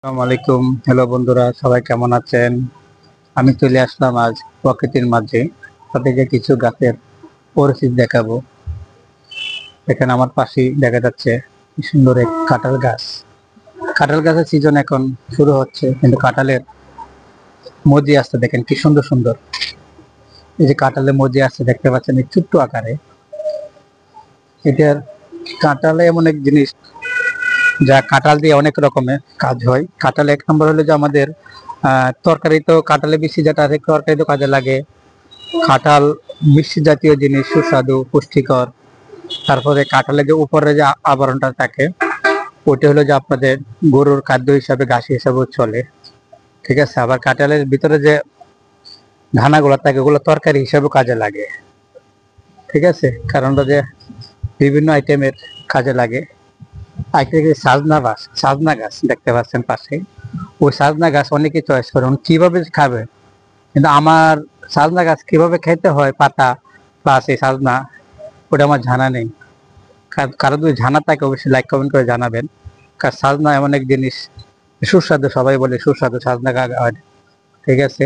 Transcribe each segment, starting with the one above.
আসসালামু আলাইকুম। হ্যালো বন্ধুরা, সবাই কেমন আছেন? আমি চলে আসলাম আজ প্রকৃতির মাঝে। তাদেরকে কিছু গাছের পরিচিতি দেখাবো। এখানে আমার পাশেই দেখা যাচ্ছে কি সুন্দর এক কাঁঠাল গাছ। কাঁঠাল গাছের সিজন এখন শুরু হচ্ছে, কিন্তু কাঁঠালের মজি আসছে, দেখেন কি সুন্দর সুন্দর। এই যে কাঁঠালের মজি আসছে দেখতে পাচ্ছেন, এই ছোট্ট আকারে। এটার কাঁঠালে এমন এক জিনিস, যা কাঁঠাল দিয়ে অনেক রকমের কাজ হয়। কাঁঠাল এক নম্বর হলো যে আমাদের তরকারি, তো কাঁঠালে বেশি যেটা আছে তরকারি তো কাজে লাগে। কাঁঠাল মিষ্টি জাতীয় জিনিস, সুস্বাদু, পুষ্টিকর। তারপরে কাঁঠালের যে উপরে যে আবরণটা থাকে, ওটা হলো যে আপনাদের গরুর খাদ্য হিসাবে, ঘাস হিসাবেও চলে। ঠিক আছে। আবার কাঁঠালের ভিতরে যে দানাগুলো থাকে, ওগুলো তরকারি হিসাবেও কাজে লাগে। ঠিক আছে, কারণ ওটা যে বিভিন্ন আইটেমের কাজে লাগে। আরেকটা কি সাজনা গাছ দেখতে পাচ্ছেন পাশে। ওই সাজনা গাছ অনেকে চয়েস করে কিভাবে খাবে, কিন্তু আমার সাজনা গাছ কিভাবে খেতে হয়, পাতা প্লাস এই সাজনা, ওটা আমার জানা নেই। কারো যদি জানা থাকে অবশ্যই লাইক কমেন্ট করে জানাবেন। কারণ সাজনা এমন এক জিনিস সুস্বাদু, সবাই বলে সুস্বাদু সাজনা গাছ। ঠিক আছে।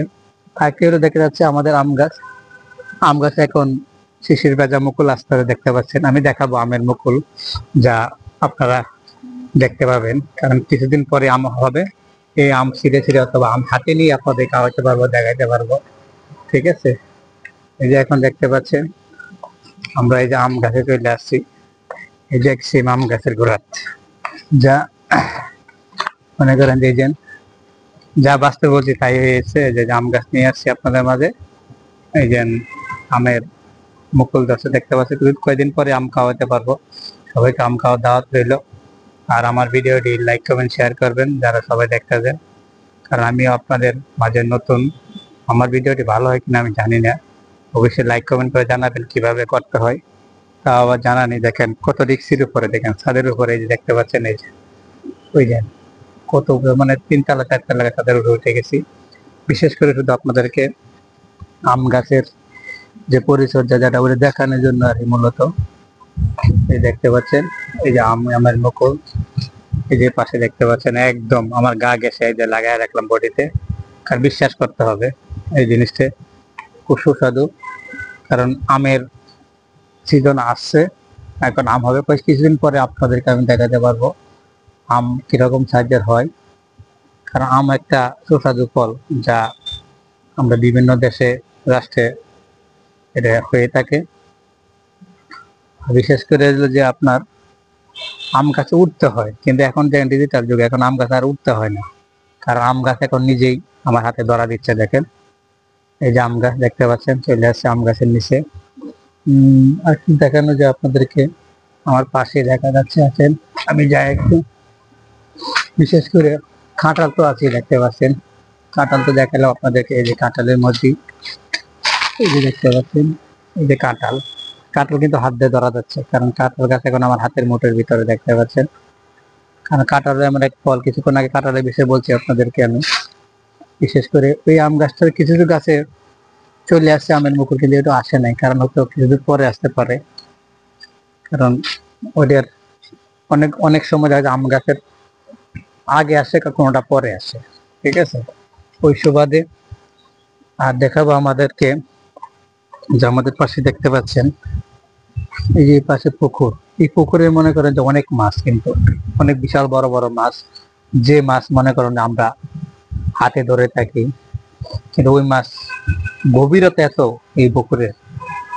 আর কেউ দেখে যাচ্ছে আমাদের আম গাছ। আম গাছে এখন শিশির ভেজা মুকুল আসতে দেখতে পাচ্ছেন। আমি দেখাবো আমের মুকুল, যা আপনারা দেখতে পাবেন, কারণ কিছুদিন পরে আম হবে। এই আম ছিঁড়ে ছিঁড়ে অথবা আম হাতে নিয়ে আপনাদের খাওয়াতে পারবো, দেখাইতে পারবো। ঠিক আছে। এই যে এখন দেখতে পাচ্ছেন আমরা এই যে আম গাছে চলে আসছি। এই যে সেম আম গাছের গোড়াত, যা মনে করেন যে যা বাস্তব বলছি তাই হয়েছে। যে আম গাছ নিয়ে আসছি আপনাদের মাঝে। এই যে আমের মুকুল গাছ দেখতে পাচ্ছি, কয়েকদিন পরে আম খাওয়াতে পারবো। সবাইকে আম খাওয়ার দাওয়াত রইল। আর আমার ভিডিওটি লাইক কমেন্ট শেয়ার করবেন যারা সবাই দেখতেছেন, কারণ আমিও আপনাদের মাঝে নতুন। আমার ভিডিওটি ভালো হয় কিনা আমি জানি না, অবশ্যই লাইক কমেন্ট করে জানাবেন কিভাবে করতে হয়। তা আবার জানানি। দেখেন কত রিক্সির উপরে, দেখেন ছাদের উপরে, এই যে দেখতে পাচ্ছেন, এই যে ওই যে কত উপরে, মানে 3 তলা 4 তলা ছাদের উপরে উঠে গেছি। বিশেষ করে শুধু আপনাদেরকে আম গাছের যে পরিচর্যা, যেটা ওটা দেখানোর জন্য আর কি মূলত। এই দেখতে পাচ্ছেন এই যে আমের মুকুল। এই যে পাশে দেখতে পাচ্ছেন একদম আমার গা ঘেঁষে এই যে লাগাই রাখলাম বডিতে। কারণ বিশ্বাস করতে হবে এই জিনিসটা খুব সুস্বাদু। কারণ আমের সিজন আসছে, এখন আম হবে। কিছুদিন পরে আপনাদেরকে আমি দেখাতে পারবো আম কিরকম সাইজের হয়। কারণ আম একটা সুস্বাদু ফল, যা আমরা বিভিন্ন দেশে, রাষ্ট্রে এটা হয়ে থাকে। বিশেষ করে যে আপনার আম গাছে উঠতে হয়, কিন্তু এখন যে ডিজিটাল যুগে, এখন আম গাছে আর উঠতে হয় না। কারণ আম গাছ এখন নিজেই আমার হাতে ধরা দিচ্ছে। দেখেন এই যে আম গাছ দেখতে পাচ্ছেন, চলে আসছে আম গাছের নিচে। আর কি দেখানো যে আপনাদেরকে, আমার পাশে দেখা যাচ্ছে আছেন। আমি যাই একটু। বিশেষ করে কাঁঠাল তো আছে দেখতে পাচ্ছেন। কাঁঠাল তো দেখালাম আপনাদেরকে। এই যে কাঁঠালের মধ্যে, এই যে দেখতে পাচ্ছেন, এই যে কাঁঠাল। কাঁঠাল কিন্তু হাত দিয়ে ধরা যাচ্ছে, কারণ কাঁঠাল গাছ এখন আমার হাতের মুঠোর ভিতরে দেখতে পাচ্ছেন। কারণ কাঁঠাল এমন এক ফল, কিছুক্ষণ আগে কাঁঠালের বিষয়ে বলছি আপনাদেরকে আমি। বিশেষ করে ওই আম গাছটার কিছু কিছু গাছে চলে আসছে আমের মুকুল, কিন্তু এটা আসে নাই, কারণ হয়তো কিছুদিন পরে আসতে পারে। কারণ ওদের অনেক অনেক সময় দেখা যায় আম গাছের আগে আসে, কোনোটা পরে আসে। ঠিক আছে। ওই সুবাদে আর দেখাবো আমাদেরকে, যে আমাদের পাশে দেখতে পাচ্ছেন এই যে পাশে পুকুর। এই পুকুরে মনে করেন যে অনেক মাছ, কিন্তু অনেক বিশাল বড় বড় মাছ। যে মাছ মনে করেন আমরা হাতে ধরে থাকি, কিন্তু ওই মাছ গভীরতা এত এই পুকুরে,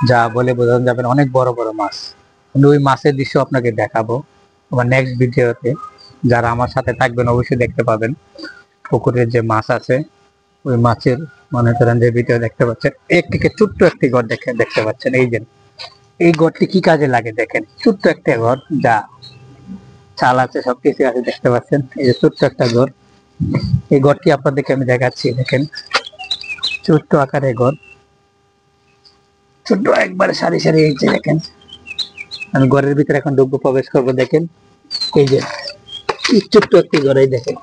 যা বলে বোঝানো যাবে না। অনেক বড় বড় মাছ। আমি ওই মাছের দৃশ্য আপনাকে দেখাবো আমার নেক্সট ভিডিওতে। যারা আমার সাথে থাকবেন অবশ্যই দেখতে পাবেন পুকুরের যে মাছ আছে। ওই মাছের মনে করেন যে ভিডিও দেখতে পাচ্ছেন। একটিকে ছোট্ট একটি ঘর দেখতে পাচ্ছেন। এই যে এই ঘরটি কি কাজে লাগে দেখেন, ছোট্ট একটা ঘর, যা চাল আছে, সবকিছু আছে দেখতে পাচ্ছেন। এই যে ছোট্ট একটা ঘর, এই ঘরটি আপনাদেরকে আমি দেখাচ্ছি। দেখেন ছোট্ট আকারে ঘর, ছোট্ট একবারে সারি সারি। এই যে দেখেন, আমি ঘরের ভিতরে এখন ঢুকবো, প্রবেশ করবো। দেখেন এই যে এই ছোট্ট একটি ঘর, এই দেখেন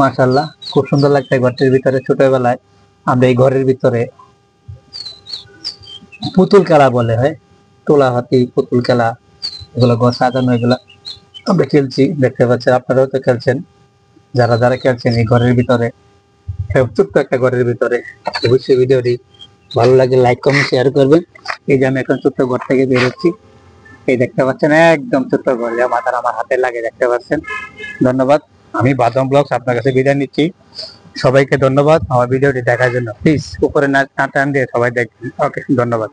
মাশাআল্লাহ খুব সুন্দর লাগছে ঘরটির ভিতরে। ছোটবেলায় আমরা এই ঘরের ভিতরে পুতুল খেলা বলে হয়, তোলা হাতি পুতুল খেলা, এগুলো ঘর সাজানো, এগুলা আমরা খেলছি দেখতে পাচ্ছেন, আপনারাও তো খেলছেন। যারা যারা খেলছেন এই ঘরের ভিতরে, ছোট্ট একটা ঘরের ভিতরে, অবশ্যই ভিডিওটি ভালো লাগে লাইক কমেন্ট শেয়ার করবেন। এই যে আমি এখন ছোট্ট ঘর থেকে বেরোচ্ছি, এই দেখতে পাচ্ছেন একদম ছোট্ট ঘর, যা মাথার আমার হাতে লাগে, দেখতে পাচ্ছেন। ধন্যবাদ। আমি বাদাম ব্লগস আপনার কাছে বিদায় নিচ্ছি। সবাইকে ধন্যবাদ আমার ভিডিওটি দেখার জন্য। প্লিজ উপরে না টান দিয়ে সবাই দেখবেন। ওকে, ধন্যবাদ।